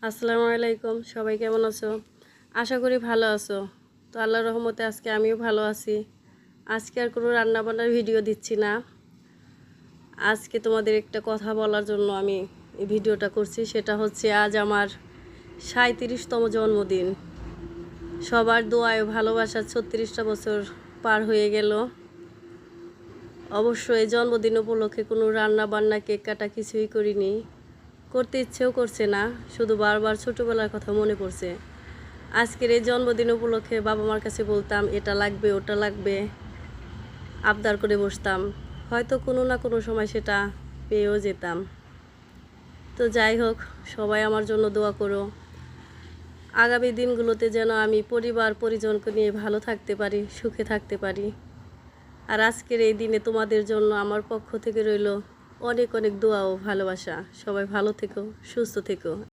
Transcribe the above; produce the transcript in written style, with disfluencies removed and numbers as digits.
আসসালামু আলাইকুম, সবাই কেমন আছো? আশা করি ভালো আছো। তো আল্লাহর রহমতে আজকে আমিও ভালো আছি। আজকে আর কোনো রান্নাবান্নার ভিডিও দিচ্ছি না। আজকে তোমাদের একটা কথা বলার জন্য আমি এই ভিডিওটা করছি। সেটা হচ্ছে আজ আমার 37তম জন্মদিন। সবার দোয়ায় ও ভালোবাসার 36টা বছর পার হয়ে গেল। অবশ্য এই জন্মদিন উপলক্ষে কোনো রান্না বান্না কেক কাটা কিছুই করিনি, করতে ইচ্ছেও করছে না, শুধু বারবার ছোটোবেলার কথা মনে পড়ছে। আজকের এই জন্মদিন উপলক্ষে বাবা মার কাছে বলতাম এটা লাগবে ওটা লাগবে, আবদার করে বসতাম, হয়তো কোনো না কোনো সময় সেটা পেয়েও যেতাম। তো যাই হোক, সবাই আমার জন্য দোয়া করো। আগামী দিনগুলোতে যেন আমি পরিবার পরিজনকে নিয়ে ভালো থাকতে পারি, সুখে থাকতে পারি। আর আজকের এই দিনে তোমাদের জন্য আমার পক্ষ থেকে রইল অনেক অনেক দোয়া ও ভালোবাসা। সবাই ভালো থেকো, সুস্থ থেকো।